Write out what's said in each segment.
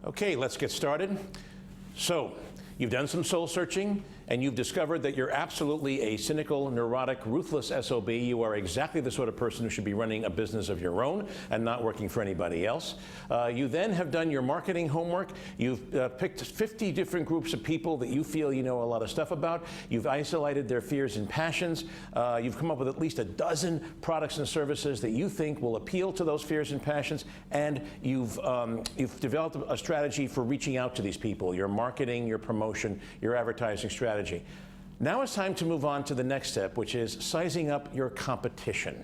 Okay, let's get started. So, you've done some soul searching, and you've discovered that you're absolutely a cynical, neurotic, ruthless SOB. You are exactly the sort of person who should be running a business of your own and not working for anybody else. You then have done your marketing homework. You've picked 50 different groups of people that you feel you know a lot of stuff about. You've isolated their fears and passions. You've come up with at least a dozen products and services that you think will appeal to those fears and passions, and you've developed a strategy for reaching out to these people, your marketing, your promotion, your advertising strategy. Now it's time to move on to the next step, which is sizing up your competition.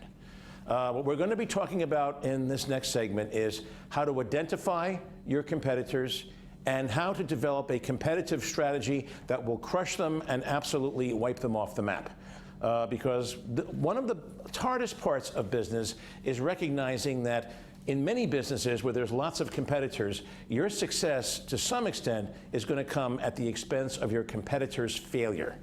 What we're going to be talking about in this next segment is how to identify your competitors and how to develop a competitive strategy that will crush them and absolutely wipe them off the map. Because one of the hardest parts of business is recognizing that in many businesses where there's lots of competitors, your success, to some extent, is going to come at the expense of your competitor's failure.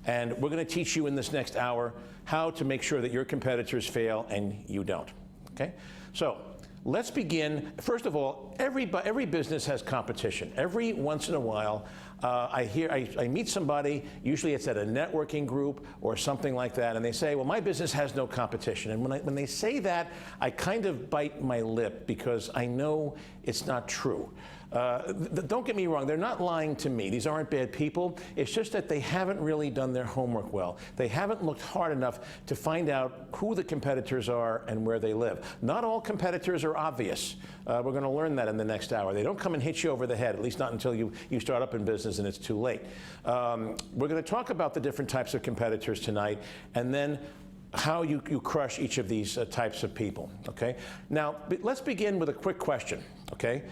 And we're going to teach you in this next hour how to make sure that your competitors fail and you don't. Okay? So let's begin. First of all, every business has competition. Every once in a while, I meet somebody, usually it's at a networking group or something like that, and they say, well, my business has no competition. And when they say that, I kind of bite my lip because I know it's not true. Don't get me wrong, they're not lying to me. These aren't bad people. It's just that they haven't really done their homework well. They haven't looked hard enough to find out who the competitors are and where they live. Not all competitors are obvious. We're going to learn that in the next hour. They don't come and hit you over the head, at least not until you start up in business and it's too late. We're going to talk about the different types of competitors tonight, and then how you crush each of these types of people, okay? Now, let's begin with a quick question, okay?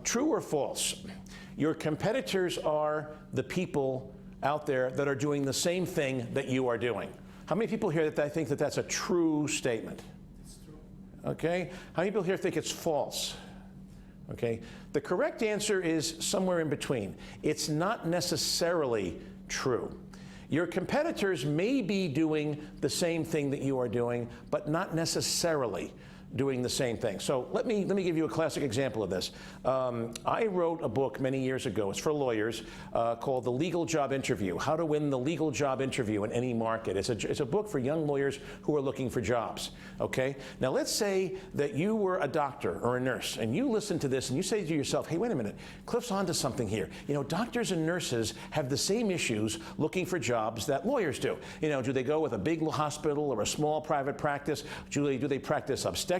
True or false? Your competitors are the people out there that are doing the same thing that you are doing. How many people here that think that that's a true statement? It's true. Okay. How many people here think it's false? Okay. The correct answer is somewhere in between. It's not necessarily true. Your competitors may be doing the same thing that you are doing, but not necessarily doing the same thing. So let me give you a classic example of this. I wrote a book many years ago. It's for lawyers called The Legal Job Interview: How to Win the Legal Job Interview in Any Market. It's a book for young lawyers who are looking for jobs. Okay. Now let's say that you were a doctor or a nurse, and you listen to this and you say to yourself, "Hey, wait a minute, Cliff's onto something here. You know, doctors and nurses have the same issues looking for jobs that lawyers do. You know, do they go with a big hospital or a small private practice? Do they practice obstetrics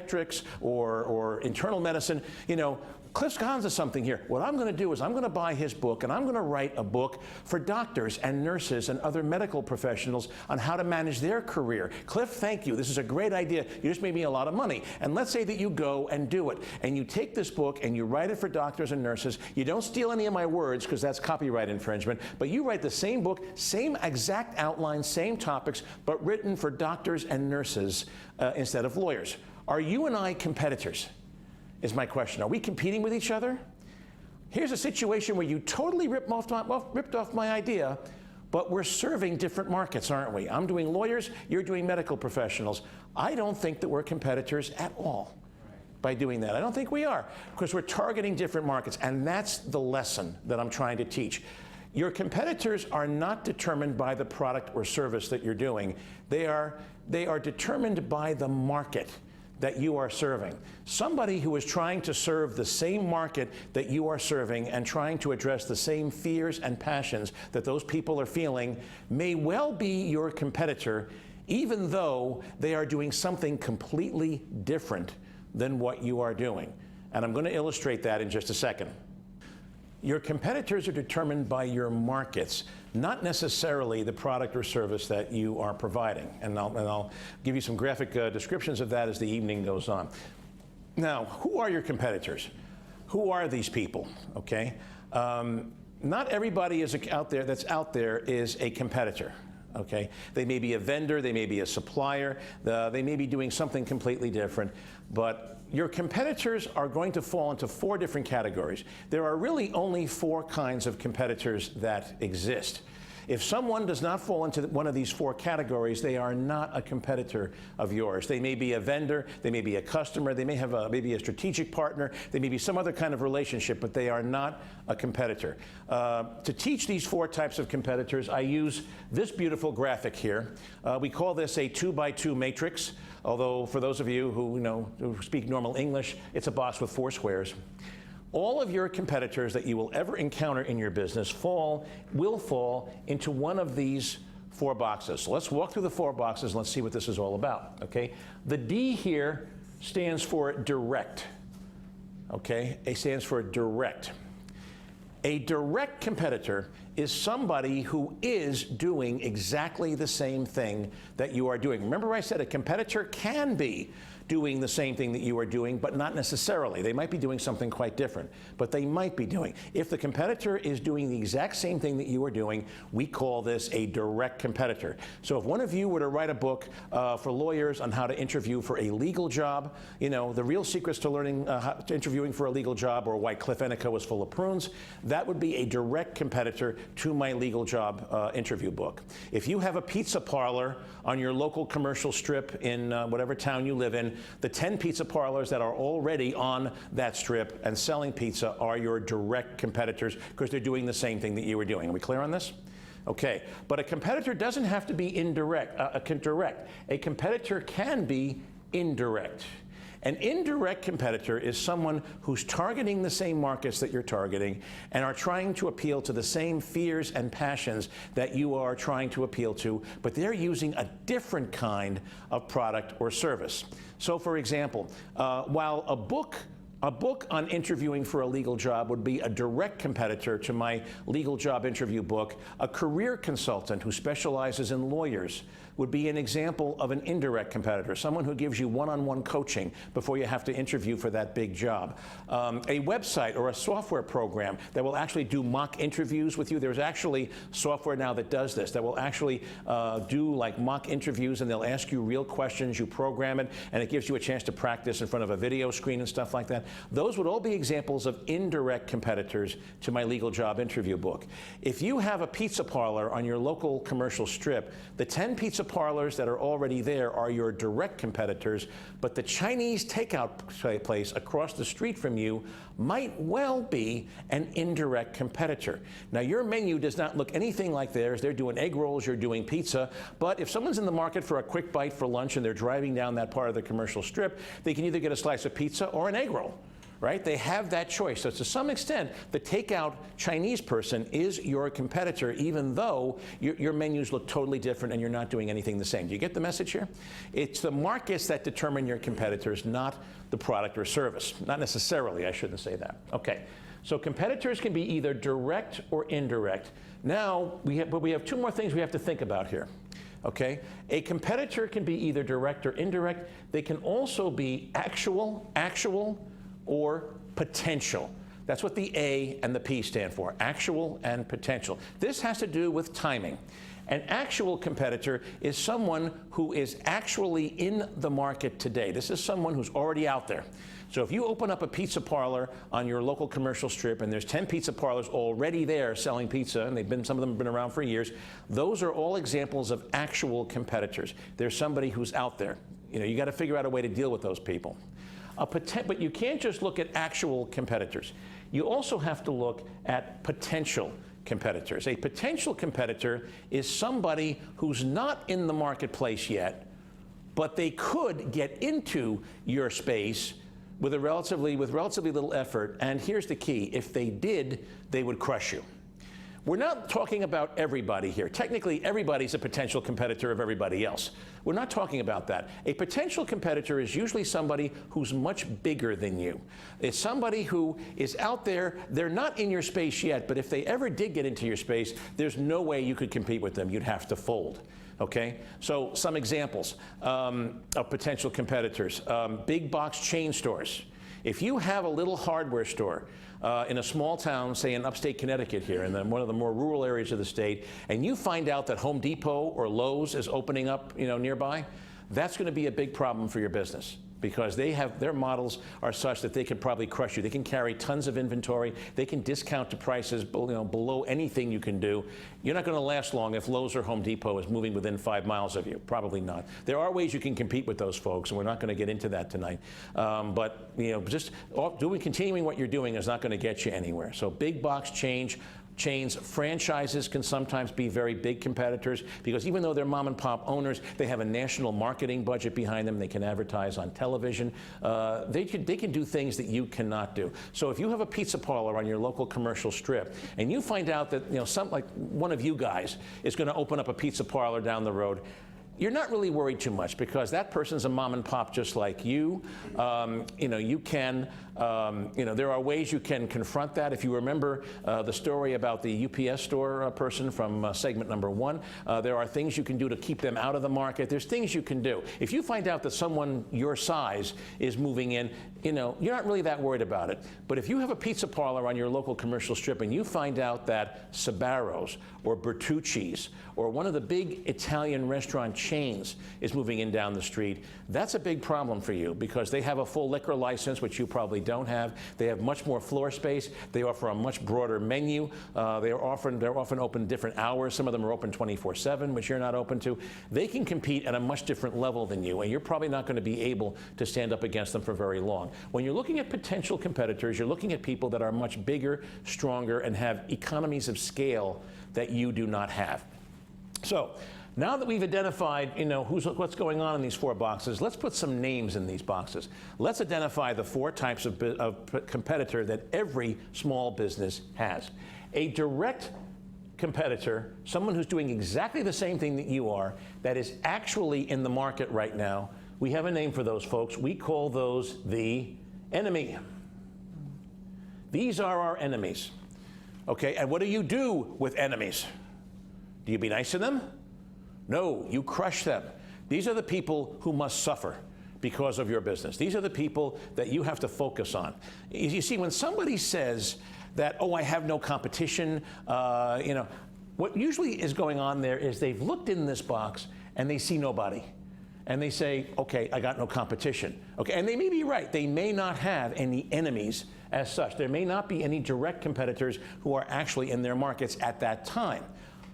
or internal medicine? You know, Cliff's gone to something here. What I'm going to do is I'm going to buy his book, and I'm going to write a book for doctors and nurses and other medical professionals on how to manage their career. Cliff, thank you. This is a great idea. You just made me a lot of money." And let's say that you go and do it, and you take this book and you write it for doctors and nurses. You don't steal any of my words because that's copyright infringement, but you write the same book, same exact outline, same topics, but written for doctors and nurses instead of lawyers. Are you and I competitors? Is my question. Are we competing with each other? Here's a situation where you totally ripped off my idea, but we're serving different markets, aren't we? I'm doing lawyers, you're doing medical professionals. I don't think that we're competitors at all by doing that. I don't think we are, because we're targeting different markets, and that's the lesson that I'm trying to teach. Your competitors are not determined by the product or service that you're doing. They are determined by the market that you are serving. Somebody who is trying to serve the same market that you are serving and trying to address the same fears and passions that those people are feeling may well be your competitor, even though they are doing something completely different than what you are doing. And I'm going to illustrate that in just a second. Your competitors are determined by your markets, not necessarily the product or service that you are providing. And I'll give you some graphic descriptions of that as the evening goes on. Now, who are your competitors? Who are these people? Okay, not everybody that's out there is a competitor. Okay, they may be a vendor, they may be a supplier, they may be doing something completely different, but your competitors are going to fall into 4 different categories. There are really only 4 kinds of competitors that exist. If someone does not fall into one of these 4 categories, they are not a competitor of yours. They may be a vendor, they may be a customer, they may have maybe a strategic partner, they may be some other kind of relationship, but they are not a competitor. To teach these 4 types of competitors, I use this beautiful graphic here. We call this a 2x2 matrix, although for those of you who speak normal English, it's a box with 4 squares. All of your competitors that you will ever encounter in your business will fall into one of these 4 boxes. So let's walk through the 4 boxes and let's see what this is all about, okay? The D here stands for direct, okay? It stands for direct. A direct competitor is somebody who is doing exactly the same thing that you are doing. Remember I said a competitor can be doing the same thing that you are doing, but not necessarily. They might be doing something quite different, but they might be doing. If the competitor is doing the exact same thing that you are doing, we call this a direct competitor. So if one of you were to write a book for lawyers on how to interview for a legal job, the real secrets to learning to interviewing for a legal job, or why Cliff Enico is full of prunes, that would be a direct competitor to my legal job interview book. If you have a pizza parlor on your local commercial strip in whatever town you live in, the 10 pizza parlors that are already on that strip and selling pizza are your direct competitors because they're doing the same thing that you were doing. Are we clear on this? Okay, but a competitor doesn't have to be direct. A competitor can be indirect. An indirect competitor is someone who's targeting the same markets that you're targeting and are trying to appeal to the same fears and passions that you are trying to appeal to, but they're using a different kind of product or service. So for example, while a book on interviewing for a legal job would be a direct competitor to my legal job interview book, a career consultant who specializes in lawyers would be an example of an indirect competitor, someone who gives you one-on-one coaching before you have to interview for that big job. A website or a software program that will actually do mock interviews with you. There's actually software now that does this, that will actually do like mock interviews, and they'll ask you real questions, you program it, and it gives you a chance to practice in front of a video screen and stuff like that. Those would all be examples of indirect competitors to my legal job interview book. If you have a pizza parlor on your local commercial strip, the 10 pizza parlors that are already there are your direct competitors, but the Chinese takeout place across the street from you might well be an indirect competitor. Now, your menu does not look anything like theirs. They're doing egg rolls, you're doing pizza, but if someone's in the market for a quick bite for lunch and they're driving down that part of the commercial strip, they can either get a slice of pizza or an egg roll. Right? They have that choice. So to some extent, the takeout Chinese person is your competitor, even though your menus look totally different and you're not doing anything the same. Do you get the message here? It's the markets that determine your competitors, not the product or service. Not necessarily, I shouldn't say that. Okay, so competitors can be either direct or indirect. Now, we have 2 more things we have to think about here. Okay, a competitor can be either direct or indirect. They can also be actual, or potential. That's what the A and the P stand for, actual and potential. This has to do with timing. An actual competitor is someone who is actually in the market today. This is someone who's already out there. So if you open up a pizza parlor on your local commercial strip and there's 10 pizza parlors already there selling pizza, and some of them have been around for years, those are all examples of actual competitors. There's somebody who's out there. You got to figure out a way to deal with those people. But you can't just look at actual competitors. You also have to look at potential competitors. A potential competitor is somebody who's not in the marketplace yet, but they could get into your space with relatively little effort. And here's the key: if they did, they would crush you. We're not talking about everybody here. Technically, everybody's a potential competitor of everybody else. We're not talking about that. A potential competitor is usually somebody who's much bigger than you. It's somebody who is out there. They're not in your space yet, but if they ever did get into your space, there's no way you could compete with them. You'd have to fold. Okay? So some examples of potential competitors. Big box chain stores. If you have a little hardware store in a small town, say in upstate Connecticut here, in one of the more rural areas of the state, and you find out that Home Depot or Lowe's is opening up nearby, that's going to be a big problem for your business. because their models are such that they can probably crush you. They can carry tons of inventory. They can discount to prices below anything you can do. You're not going to last long if Lowe's or Home Depot is moving within 5 miles of you. Probably not. There are ways you can compete with those folks, and we're not going to get into that tonight. But just continuing what you're doing is not going to get you anywhere. So big box chains, franchises can sometimes be very big competitors because even though they're mom and pop owners, they have a national marketing budget behind them. They can advertise on television. They can do things that you cannot do. So if you have a pizza parlor on your local commercial strip and you find out that like one of you guys is going to open up a pizza parlor down the road, you're not really worried too much because that person's a mom and pop just like you. You can, there are ways you can confront that. If you remember the story about the UPS store person from segment number 1, there are things you can do to keep them out of the market. There's things you can do. If you find out that someone your size is moving in, you're not really that worried about it. But if you have a pizza parlor on your local commercial strip and you find out that Sbarro's or Bertucci's or one of the big Italian restaurant chains is moving in down the street, that's a big problem for you because they have a full liquor license, which you probably don't have. They have much more floor space. They offer a much broader menu. They're often open different hours. Some of them are open 24/7, which you're not open to. They can compete at a much different level than you, and you're probably not going to be able to stand up against them for very long. When you're looking at potential competitors, you're looking at people that are much bigger, stronger, and have economies of scale that you do not have. So now that we've identified, what's going on in these 4 boxes, let's put some names in these boxes. Let's identify the 4 types of competitor that every small business has. A direct competitor, someone who's doing exactly the same thing that you are, that is actually in the market right now. We have a name for those folks. We call those the enemy. These are our enemies. Okay, and what do you do with enemies? Do you be nice to them? No, you crush them. These are the people who must suffer because of your business. These are the people that you have to focus on. You see, when somebody says that, oh, I have no competition, what usually is going on there is they've looked in this box and they see nobody. And they say, okay, I got no competition. Okay, and they may be right. They may not have any enemies as such. There may not be any direct competitors who are actually in their markets at that time.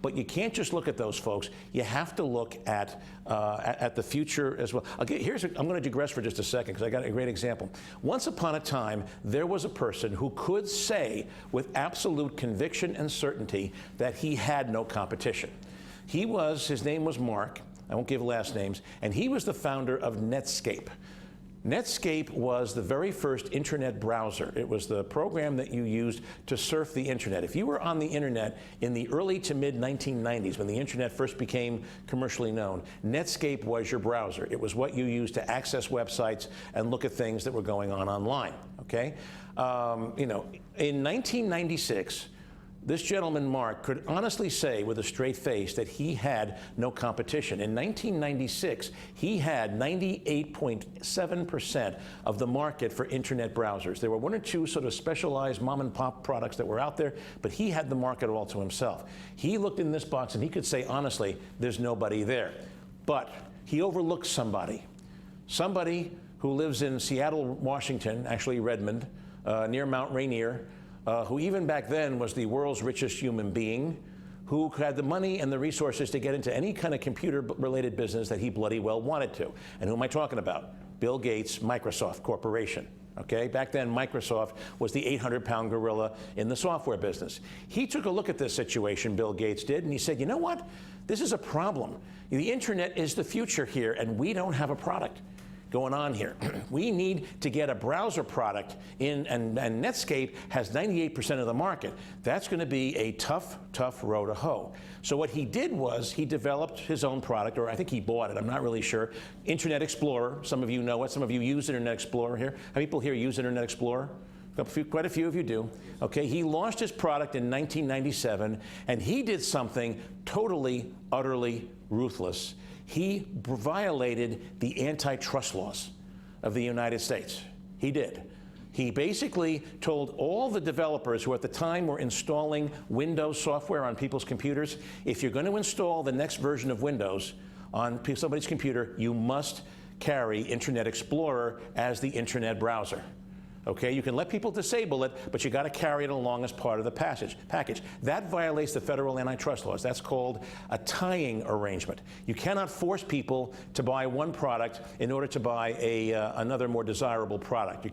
But you can't just look at those folks. You have to look at the future as well. I'm going to digress for just a second because I got a great example. Once upon a time, there was a person who could say with absolute conviction and certainty that he had no competition. His name was Mark. I won't give last names. And he was the founder of Netscape. Netscape was the very first internet browser. It was the program that you used to surf the internet. If you were on the internet in the early to mid 1990s, when the internet first became commercially known, Netscape was your browser. It was what you used to access websites and look at things that were going on online. Okay, in 1996. This gentleman, Mark, could honestly say with a straight face that he had no competition. In 1996, he had 98.7% of the market for internet browsers. There were 1 or 2 sort of specialized mom and pop products that were out there, but he had the market all to himself. He looked in this box and he could say, honestly, there's nobody there. But he overlooked somebody who lives in Seattle, Washington, actually Redmond, near Mount Rainier, who even back then was the world's richest human being, who had the money and the resources to get into any kind of computer-related business that he bloody well wanted to. And who am I talking about? Bill Gates' Microsoft Corporation. Okay, back then Microsoft was the 800-pound gorilla in the software business. He took a look at this situation, Bill Gates did, and he said, you know what? This is a problem. The internet is the future here, and we don't have a product going on here. We need to get a browser product in, and Netscape has 98% of the market. That's going to be a tough row to hoe. So what he did was he developed his own product, or I think he bought it, I'm not really sure. Internet Explorer, some of you know it, some of you use Internet Explorer here. How many people here use Internet Explorer? Quite a few of you do. Okay, he launched his product in 1997, and he did something totally, utterly ruthless. He violated the antitrust laws of the United States. He did. He basically told all the developers who at the time were installing Windows software on people's computers, if you're going to install the next version of Windows on somebody's computer, you must carry Internet Explorer as the Internet browser. Okay, you can let people disable it, but you got to carry it along as part of the package. That violates the federal antitrust laws. That's called a tying arrangement. You cannot force people to buy one product in order to buy another more desirable product. You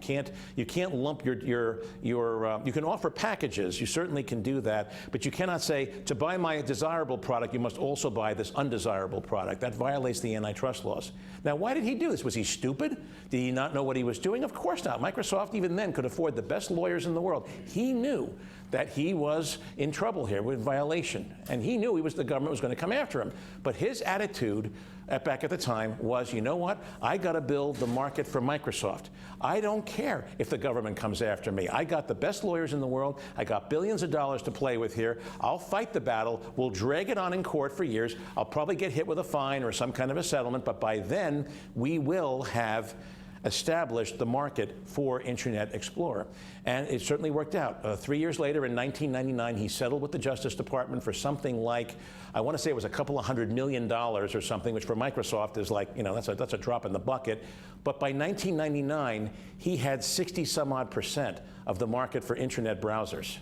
can't lump you can offer packages. You certainly can do that, but you cannot say to buy my desirable product, you must also buy this undesirable product. That violates the antitrust laws. Now, why did he do this? Was he stupid? Did he not know what he was doing? Of course not. Microsoft even then could afford the best lawyers in the world. He knew that he was in trouble here with violation, and he knew the government was going to come after him. But his attitude back at the time was, you know what? I got to build the market for Microsoft. I don't care if the government comes after me. I got the best lawyers in the world. I got billions of dollars to play with here. I'll fight the battle. We'll drag it on in court for years. I'll probably get hit with a fine or some kind of a settlement, but by then we will have established the market for Internet Explorer. And it certainly worked out. 3 years later, in 1999, he settled with the Justice Department for something like, I want to say it was a couple of $100 million or something, which for Microsoft is like, you know, that's a drop in the bucket. But by 1999, he had 60-some-odd% of the market for Internet browsers.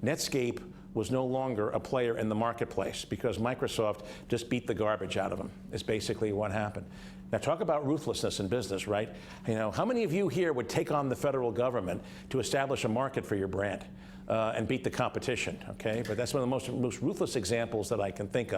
Netscape was no longer a player in the marketplace because Microsoft just beat the garbage out of him, is basically what happened. Now, talk about ruthlessness in business, right? You know, how many of you here would take on the federal government to establish a market for your brand and beat the competition, okay? But that's one of the most ruthless examples that I can think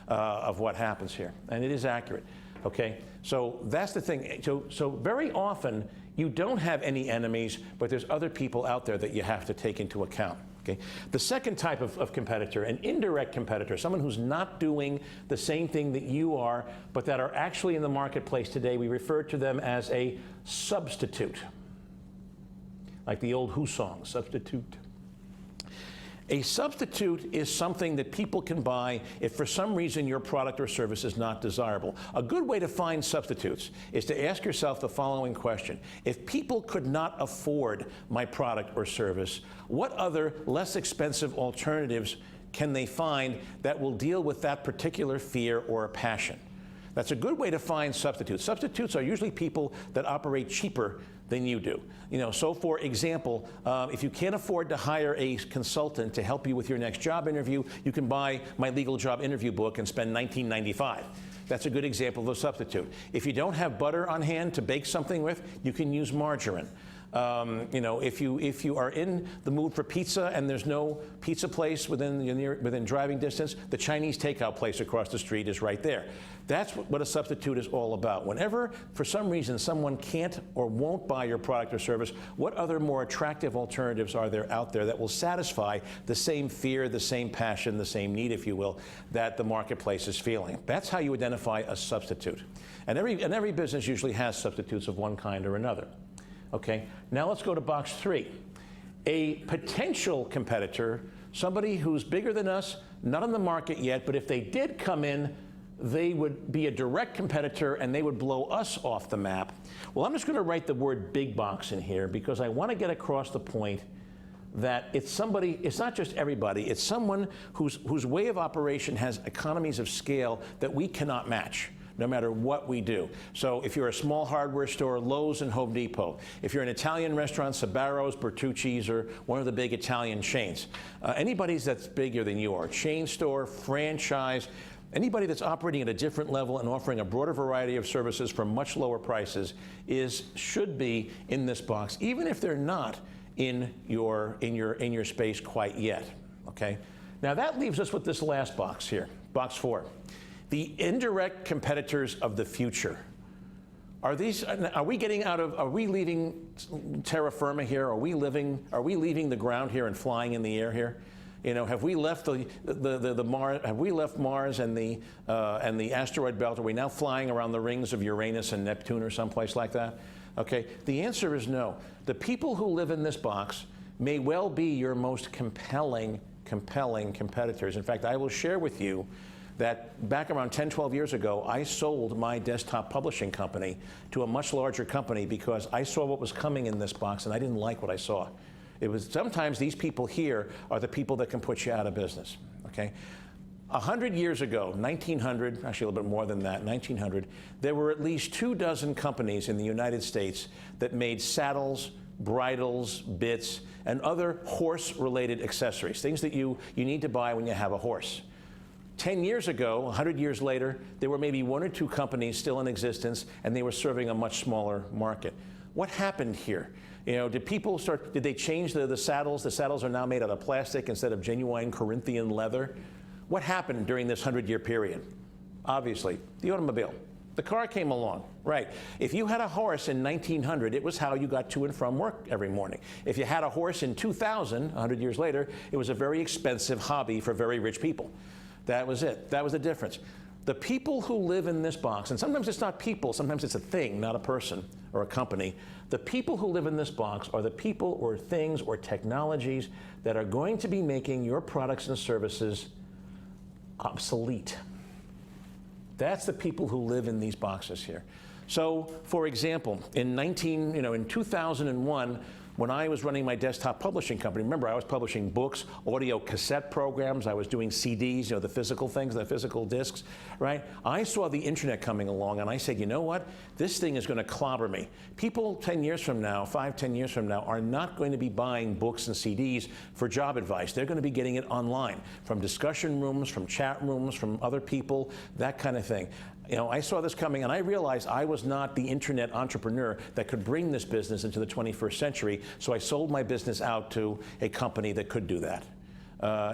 of what happens here. And it is accurate, okay? So that's the thing. So very often, you don't have any enemies, but there's other people out there that you have to take into account. Okay. The second type of competitor, an indirect competitor, someone who's not doing the same thing that you are, but that are actually in the marketplace today, we refer to them as a substitute. Like the old Who song, substitute. A substitute is something that people can buy if for some reason your product or service is not desirable. A good way to find substitutes is to ask yourself the following question. If people could not afford my product or service, what other less expensive alternatives can they find that will deal with that particular fear or passion? That's a good way to find substitutes. Substitutes are usually people that operate cheaper than you do. You know, so for example, if you can't afford to hire a consultant to help you with your next job interview, you can buy my legal job interview book and spend $19.95. That's a good example of a substitute. If you don't have butter on hand to bake something with, you can use margarine. You know, if you are in the mood for pizza and there's no pizza place within driving distance, the Chinese takeout place across the street is right there. That's what a substitute is all about. Whenever, for some reason, someone can't or won't buy your product or service, what other more attractive alternatives are there out there that will satisfy the same fear, the same passion, the same need, if you will, that the marketplace is feeling? That's how you identify a substitute. And every business usually has substitutes of one kind or another. Okay, now let's go to box 3. A potential competitor, somebody who's bigger than us, not on the market yet, but if they did come in, they would be a direct competitor and they would blow us off the map. Well, I'm just going to write the word big box in here because I want to get across the point that it's somebody, it's not just everybody, it's someone whose way of operation has economies of scale that we cannot match, no matter what we do. So if you're a small hardware store, Lowe's and Home Depot. If you're an Italian restaurant, Sbarro's, Bertucci's, or one of the big Italian chains. Anybody that's bigger than you are, chain store, franchise, anybody that's operating at a different level and offering a broader variety of services for much lower prices should be in this box, even if they're not in your space quite yet. Okay? Now that leaves us with this last box here, box 4. The indirect competitors of the future. Are we leaving terra firma here? Are we leaving the ground here and flying in the air here? You know, have we left Mars and the asteroid belt? Are we now flying around the rings of Uranus and Neptune or someplace like that? Okay, the answer is no. The people who live in this box may well be your most compelling competitors. In fact, I will share with you that back around 10, 12 years ago, I sold my desktop publishing company to a much larger company because I saw what was coming in this box and I didn't like what I saw. It was sometimes these people here are the people that can put you out of business, okay? 100 years ago, 1900, actually a little bit more than that, 1900, there were at least 24 companies in the United States that made saddles, bridles, bits, and other horse-related accessories, things that you need to buy when you have a horse. 10 years ago, 100 years later, there were maybe 1 or 2 companies still in existence, and they were serving a much smaller market. What happened here? You know, did they change the saddles? The saddles are now made out of plastic instead of genuine Corinthian leather. What happened during this 100-year period? Obviously, the automobile. The car came along, right? If you had a horse in 1900, it was how you got to and from work every morning. If you had a horse in 2000, 100 years later, it was a very expensive hobby for very rich people. That was it. That was the difference. The people who live in this box, and sometimes it's not people, sometimes it's a thing, not a person or a company. The people who live in this box are the people or things or technologies that are going to be making your products and services obsolete. That's the people who live in these boxes here. So, for example, in 2001, when I was running my desktop publishing company, remember I was publishing books, audio cassette programs, I was doing CDs, the physical things, the physical discs, right? I saw the internet coming along and I said, you know what? This thing is going to clobber me. People 10 years from now, 5-10 years from now, are not going to be buying books and CDs for job advice. They're going to be getting it online, from discussion rooms, from chat rooms, from other people, that kind of thing. I saw this coming and I realized I was not the internet entrepreneur that could bring this business into the 21st century, so I sold my business out to a company that could do that.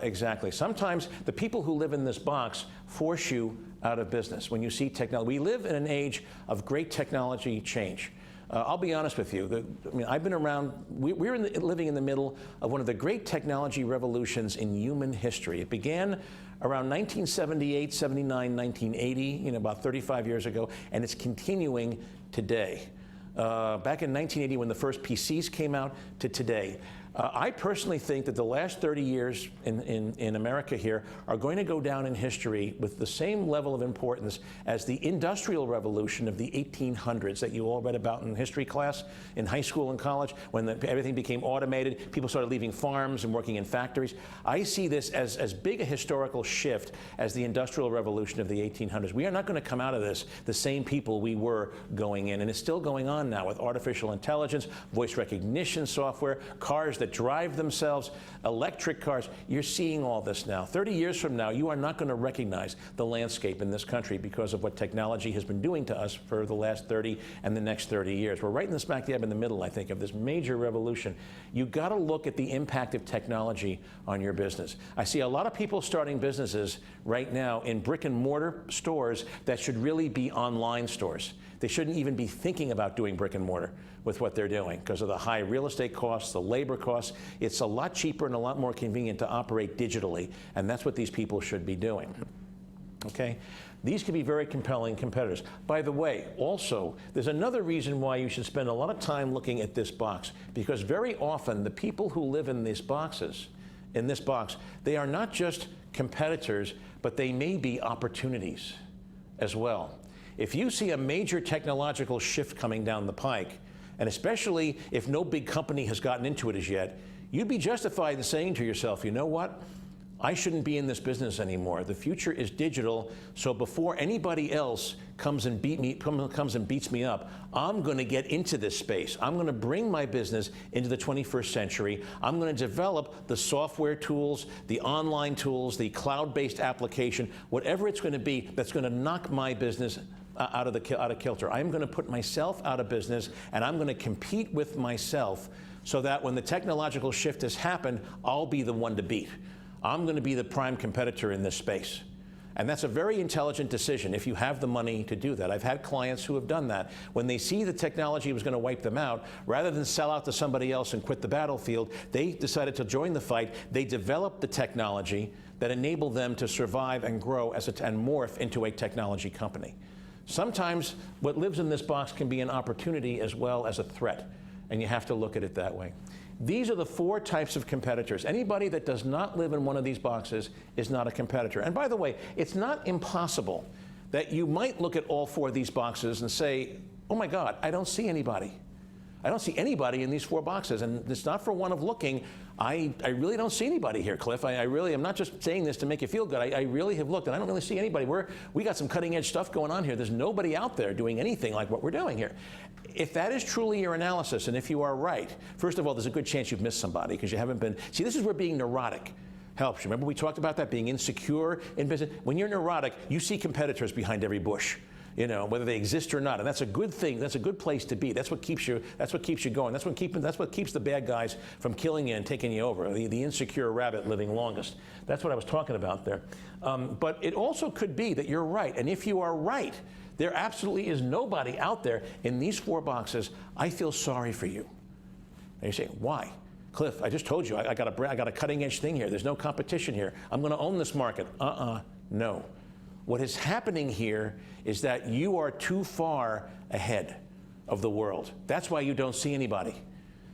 Exactly. Sometimes the people who live in this box force you out of business. When you see technology, we live in an age of great technology change. I'll be honest with you. I've been around. We're living in the middle of one of the great technology revolutions in human history. It began around 1978, 79, 1980, about 35 years ago, and it's continuing today. Back in 1980, when the first PCs came out, to today. I personally think that the last 30 years in America here are going to go down in history with the same level of importance as the Industrial Revolution of the 1800s that you all read about in history class, in high school and college, when everything became automated, people started leaving farms and working in factories. I see this as big a historical shift as the Industrial Revolution of the 1800s. We are not going to come out of this the same people we were going in, and it's still going on now with artificial intelligence, voice recognition software, cars that drive themselves, electric cars. You're seeing all this now. 30 years from now, you are not going to recognize the landscape in this country because of what technology has been doing to us for the last 30 and the next 30 years. We're right in the smack dab in the middle, I think, of this major revolution. You've got to look at the impact of technology on your business. I see a lot of people starting businesses right now in brick and mortar stores that should really be online stores. They shouldn't even be thinking about doing brick and mortar with what they're doing because of the high real estate costs, the labor costs. It's a lot cheaper and a lot more convenient to operate digitally, and that's what these people should be doing. Okay? These can be very compelling competitors. By the way, also, there's another reason why you should spend a lot of time looking at this box, because very often the people who live in these boxes, they are not just competitors, but they may be opportunities as well. If you see a major technological shift coming down the pike, and especially if no big company has gotten into it as yet, you'd be justified in saying to yourself, you know what? I shouldn't be in this business anymore. The future is digital, so before anybody else comes and beats me up, I'm going to get into this space. I'm going to bring my business into the 21st century. I'm going to develop the software tools, the online tools, the cloud-based application, whatever it's going to be that's going to knock my business out of kilter. I'm going to put myself out of business, and I'm going to compete with myself so that when the technological shift has happened, I'll be the one to beat. I'm going to be the prime competitor in this space. And that's a very intelligent decision if you have the money to do that. I've had clients who have done that. When they see the technology was going to wipe them out, rather than sell out to somebody else and quit the battlefield, they decided to join the fight. They developed the technology that enabled them to survive and grow and morph into a technology company. Sometimes what lives in this box can be an opportunity as well as a threat, and you have to look at it that way. These are the 4 types of competitors. Anybody that does not live in one of these boxes is not a competitor. And by the way, it's not impossible that you might look at all 4 of these boxes and say, oh my God, I don't see anybody. I don't see anybody in these 4 boxes, and it's not for want of looking. I really don't see anybody here, Cliff. I really am not just saying this to make you feel good. I really have looked, and I don't really see anybody. We got some cutting-edge stuff going on here. There's nobody out there doing anything like what we're doing here. If that is truly your analysis, and if you are right, first of all, there's a good chance you've missed somebody because you haven't been. See, this is where being neurotic helps. Remember we talked about that, being insecure in business? When you're neurotic, you see competitors behind every bush, whether they exist or not, and that's a good thing. That's a good place to be. That's what keeps you. That's what keeps you going. That's what keeps the bad guys from killing you and taking you over. The insecure rabbit living longest. That's what I was talking about there. But it also could be that you're right, and if you are right, there absolutely is nobody out there in these 4 boxes. I feel sorry for you. And you say, why? Cliff, I just told you I got a cutting edge thing here. There's no competition here. I'm going to own this market. No. What is happening here is that you are too far ahead of the world. That's why you don't see anybody.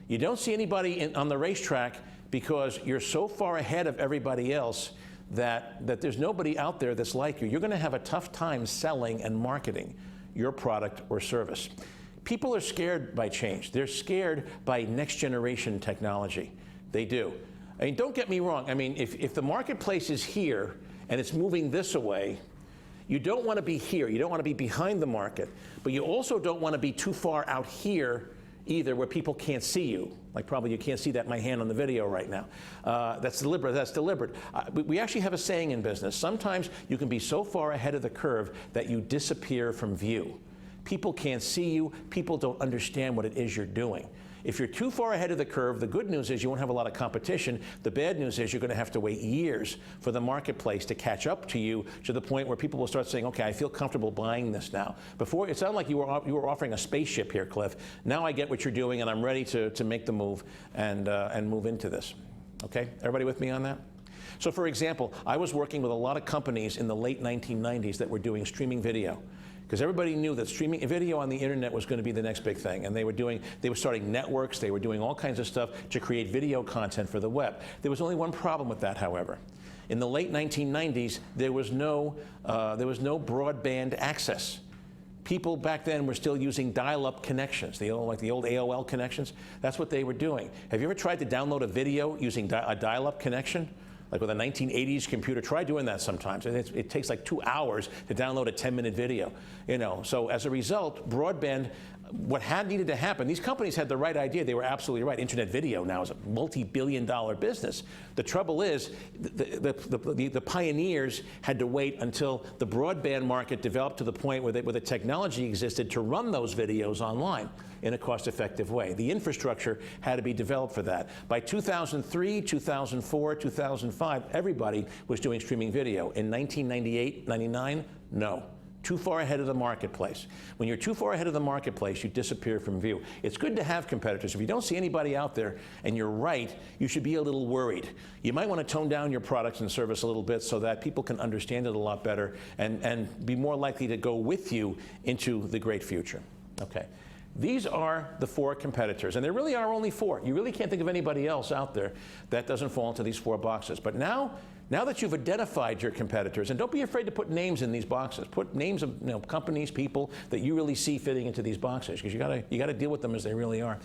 You don't see anybody on the racetrack because you're so far ahead of everybody else that there's nobody out there that's like you. You're going to have a tough time selling and marketing your product or service. People are scared by change. They're scared by next generation technology. They do. I mean, don't get me wrong. I mean, if the marketplace is here and it's moving this away, you don't want to be here. You don't want to be behind the market, but you also don't want to be too far out here either where people can't see you. Like probably you can't see that in my hand on the video right now. That's deliberate. That's deliberate. We actually have a saying in business. Sometimes you can be so far ahead of the curve that you disappear from view. People can't see you. People don't understand what it is you're doing. If you're too far ahead of the curve, the good news is you won't have a lot of competition. The bad news is you're going to have to wait years for the marketplace to catch up to you to the point where people will start saying, okay, I feel comfortable buying this now. Before, it sounded like you were offering a spaceship here, Cliff. Now I get what you're doing, and I'm ready to make the move and move into this. Okay? Everybody with me on that? So for example, I was working with a lot of companies in the late 1990s that were doing streaming video. Because everybody knew that streaming video on the internet was going to be the next big thing. And they were starting networks, they were doing all kinds of stuff to create video content for the web. There was only one problem with that, however. In the late 1990s, there was no broadband access. People back then were still using dial-up connections, like the old AOL connections. That's what they were doing. Have you ever tried to download a video using a dial-up connection? Like with a 1980s computer, try doing that sometimes. It takes like 2 hours to download a 10-minute video. So as a result, broadband, what had needed to happen, these companies had the right idea. They were absolutely right. Internet video now is a multi-billion-dollar business. The trouble is, the pioneers had to wait until the broadband market developed to the point where the technology existed to run those videos online in a cost-effective way. The infrastructure had to be developed for that. By 2003, 2004, 2005, everybody was doing streaming video. In 1998, 99, no. Too far ahead of the marketplace. When you're too far ahead of the marketplace, you disappear from view. It's good to have competitors. If you don't see anybody out there and you're right, you should be a little worried. You might want to tone down your products and service a little bit so that people can understand it a lot better and be more likely to go with you into the great future. Okay. These are the 4 competitors, and there really are only 4. You really can't think of anybody else out there that doesn't fall into these 4 boxes. But now that you've identified your competitors, and don't be afraid to put names in these boxes. Put names of companies, people that you really see fitting into these boxes, because you got to deal with them as they really are.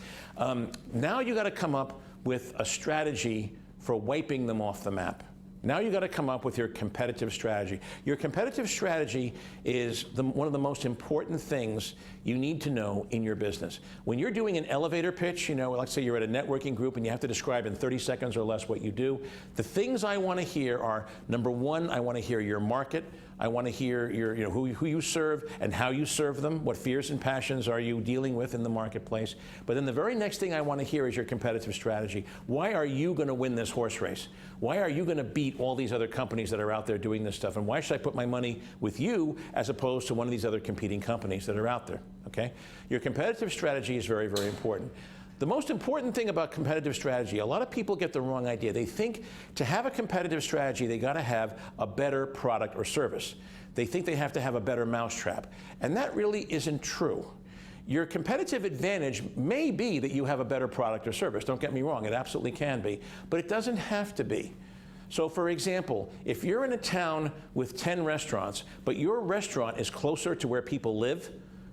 Now you got to come up with a strategy for wiping them off the map. Now you've got to come up with your competitive strategy. Your competitive strategy is one of the most important things you need to know in your business. When you're doing an elevator pitch, let's say you're at a networking group and you have to describe in 30 seconds or less what you do, the things I want to hear are, number 1, I want to hear your market. I want to hear who you serve and how you serve them. What fears and passions are you dealing with in the marketplace? But then the very next thing I want to hear is your competitive strategy. Why are you going to win this horse race? Why are you going to beat all these other companies that are out there doing this stuff? And why should I put my money with you as opposed to one of these other competing companies that are out there? Okay? Your competitive strategy is very, very important. The most important thing about competitive strategy, a lot of people get the wrong idea. They think to have a competitive strategy, they got to have a better product or service. They think they have to have a better mousetrap. And that really isn't true. Your competitive advantage may be that you have a better product or service. Don't get me wrong, it absolutely can be. But it doesn't have to be. So for example, if you're in a town with 10 restaurants, but your restaurant is closer to where people live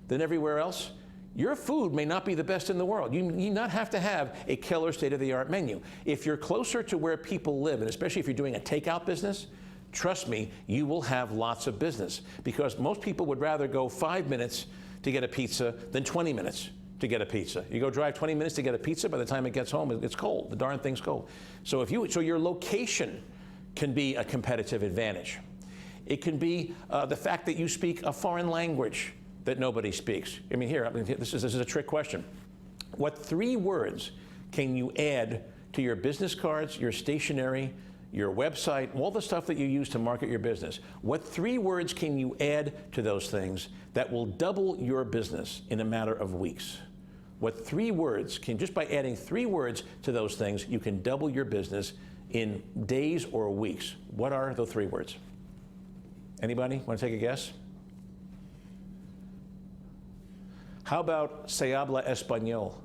than everywhere else, Your food may not be the best in the world. You need not have to have a killer state-of-the-art menu. If you're closer to where people live, and especially if you're doing a takeout business, trust me, you will have lots of business, because most people would rather go 5 minutes to get a pizza than 20 minutes to get a pizza. You go drive 20 minutes to get a pizza, by the time it gets home, it's cold. The darn thing's cold. So your location can be a competitive advantage. It can be the fact that you speak a foreign language that nobody speaks. This is a trick question. What 3 words can you add to your business cards, your stationery, your website, all the stuff that you use to market your business? What 3 words can you add to those things that will double your business in a matter of weeks? What 3 words just by adding 3 words to those things, you can double your business in days or weeks? What are the 3 words? Anybody want to take a guess? How about se habla español?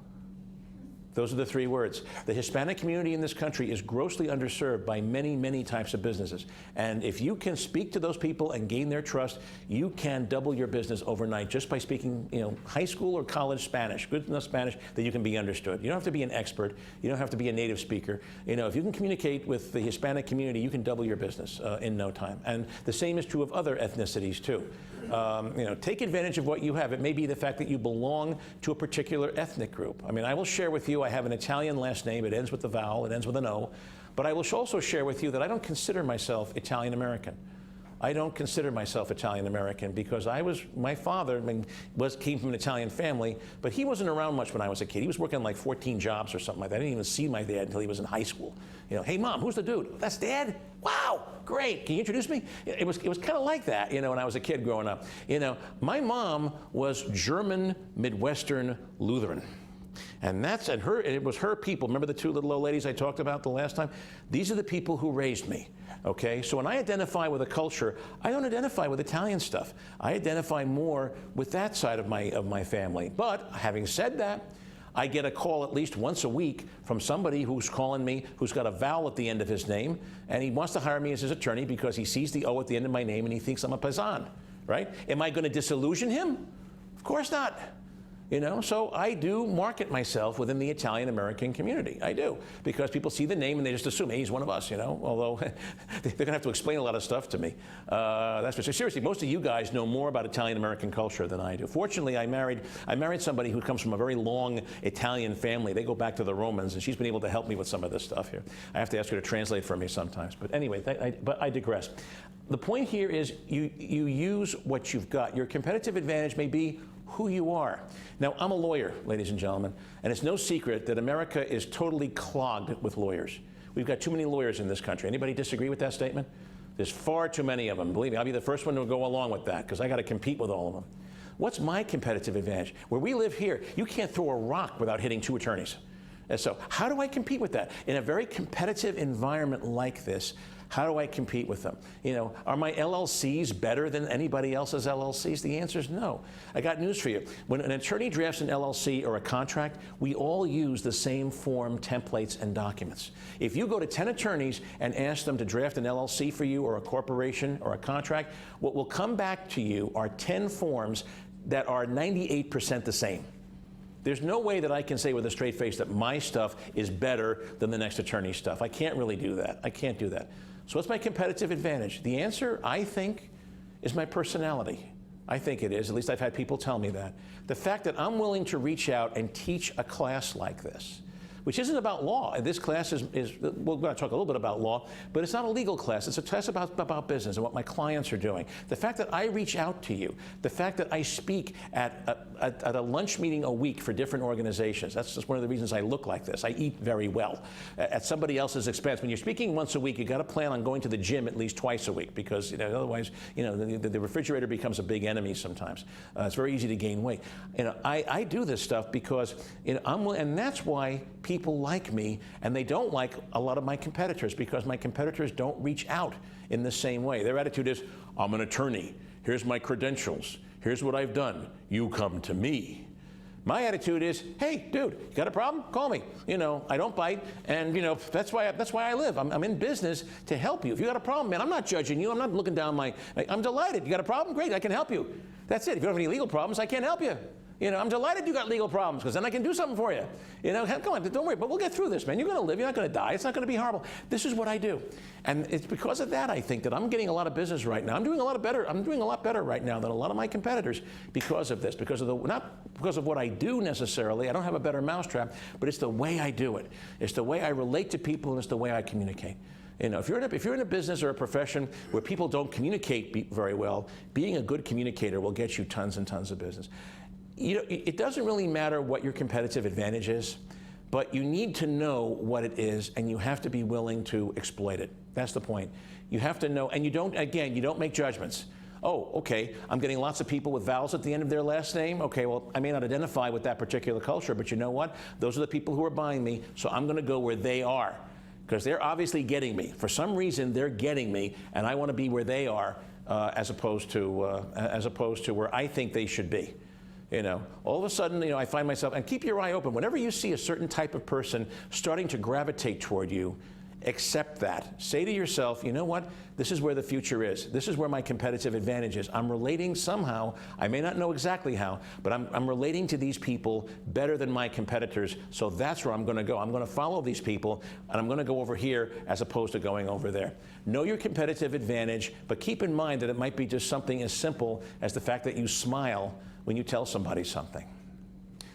Those are the 3 words. The Hispanic community in this country is grossly underserved by many, many types of businesses. And if you can speak to those people and gain their trust, you can double your business overnight just by speaking, high school or college Spanish, good enough Spanish that you can be understood. You don't have to be an expert. You don't have to be a native speaker. If you can communicate with the Hispanic community, you can double your business in no time. And the same is true of other ethnicities too. Take advantage of what you have. It may be the fact that you belong to a particular ethnic group. I will share with you, I have an Italian last name. It ends with a vowel. It ends with an O. But I will also share with you that I don't consider myself Italian American. I don't consider myself Italian American because my father came from an Italian family, but he wasn't around much when I was a kid. He was working like 14 jobs or something like that. I didn't even see my dad until he was in high school. Hey Mom, who's the dude? That's Dad? Wow, great. Can you introduce me? It was kind of like that, when I was a kid growing up. My mom was German Midwestern Lutheran. And it was her people. Remember the 2 little old ladies I talked about the last time? These are the people who raised me. Okay, so when I identify with a culture, I don't identify with Italian stuff. I identify more with that side of my family. But having said that, I get a call at least once a week from somebody who's calling me, who's got a vowel at the end of his name, and he wants to hire me as his attorney because he sees the O at the end of my name and he thinks I'm a paisan, right? Am I going to disillusion him? Of course not. So I do market myself within the Italian American community. I do, because people see the name and they just assume, hey, he's one of us, although they're going to have to explain a lot of stuff to me. That's for sure. Seriously, most of you guys know more about Italian American culture than I do. Fortunately, I married somebody who comes from a very long Italian family. They go back to the Romans, and she's been able to help me with some of this stuff here. I have to ask her to translate for me sometimes. But anyway, but I digress. The point here is you use what you've got. Your competitive advantage may be who you are. Now, I'm a lawyer, ladies and gentlemen, and it's no secret that America is totally clogged with lawyers. We've got too many lawyers in this country. Anybody disagree with that statement? There's far too many of them. Believe me, I'll be the first one to go along with that because I got to compete with all of them. What's my competitive advantage? Where we live here, you can't throw a rock without hitting 2 attorneys. And so how do I compete with that? In a very competitive environment like this, how do I compete with them? Are my LLCs better than anybody else's LLCs? The answer is no. I got news for you. When an attorney drafts an LLC or a contract, we all use the same form, templates, and documents. If you go to 10 attorneys and ask them to draft an LLC for you or a corporation or a contract, what will come back to you are 10 forms that are 98% the same. There's no way that I can say with a straight face that my stuff is better than the next attorney's stuff. I can't really do that. I can't do that. So what's my competitive advantage? The answer, I think, is my personality. I think it is. At least I've had people tell me that. The fact that I'm willing to reach out and teach a class like this, which isn't about law. This class is we're going to talk a little bit about law, but it's not a legal class. It's a class about business and what my clients are doing. The fact that I reach out to you, the fact that I speak at a lunch meeting a week for different organizations, that's just one of the reasons I look like this. I eat very well at somebody else's expense. When you're speaking once a week, you got to plan on going to the gym at least twice a week because otherwise, the refrigerator becomes a big enemy sometimes. It's very easy to gain weight. I do this stuff because and that's why people like me, and they don't like a lot of my competitors because my competitors don't reach out in the same way. Their attitude is, I'm an attorney. Here's my credentials. Here's what I've done. You come to me. My attitude is, hey, dude, you got a problem? Call me. I don't bite, and that's why I live. I'm in business to help you. If you got a problem, man, I'm not judging you. I'm not looking down I'm delighted. You got a problem? Great, I can help you. That's it. If you don't have any legal problems, I can't help you. You know, I'm delighted you got legal problems because then I can do something for you. You know, come on, don't worry, but we'll get through this, man. You're going to live. You're not going to die. It's not going to be horrible. This is what I do. And it's because of that, I think, that I'm getting a lot of business right now. I'm doing a lot better right now than a lot of my competitors because of this, because of not because of what I do necessarily. I don't have a better mousetrap, but it's the way I do it. It's the way I relate to people, and it's the way I communicate. You know, if you're in a business or a profession where people don't communicate very well, being a good communicator will get you tons and tons of business. You know, it doesn't really matter what your competitive advantage is, but you need to know what it is, and you have to be willing to exploit it. That's the point. You have to know, and you don't make judgments. Oh, okay, I'm getting lots of people with vowels at the end of their last name. Okay, well, I may not identify with that particular culture, but you know what? Those are the people who are buying me, so I'm going to go where they are, because they're obviously getting me. For some reason, they're getting me, and I want to be where they are, as opposed to where I think they should be. You know, all of a sudden, you know, I find myself, and keep your eye open. Whenever you see a certain type of person starting to gravitate toward you, accept that. Say to yourself, you know what? This is where the future is. This is where my competitive advantage is. I'm relating somehow. I may not know exactly how, but I'm relating to these people better than my competitors, so that's where I'm going to go. I'm going to follow these people, and I'm going to go over here as opposed to going over there. Know your competitive advantage, but keep in mind that it might be just something as simple as the fact that you smile when you tell somebody something.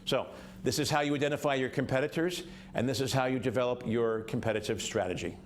So this is how you identify your competitors, and this is how you develop your competitive strategy.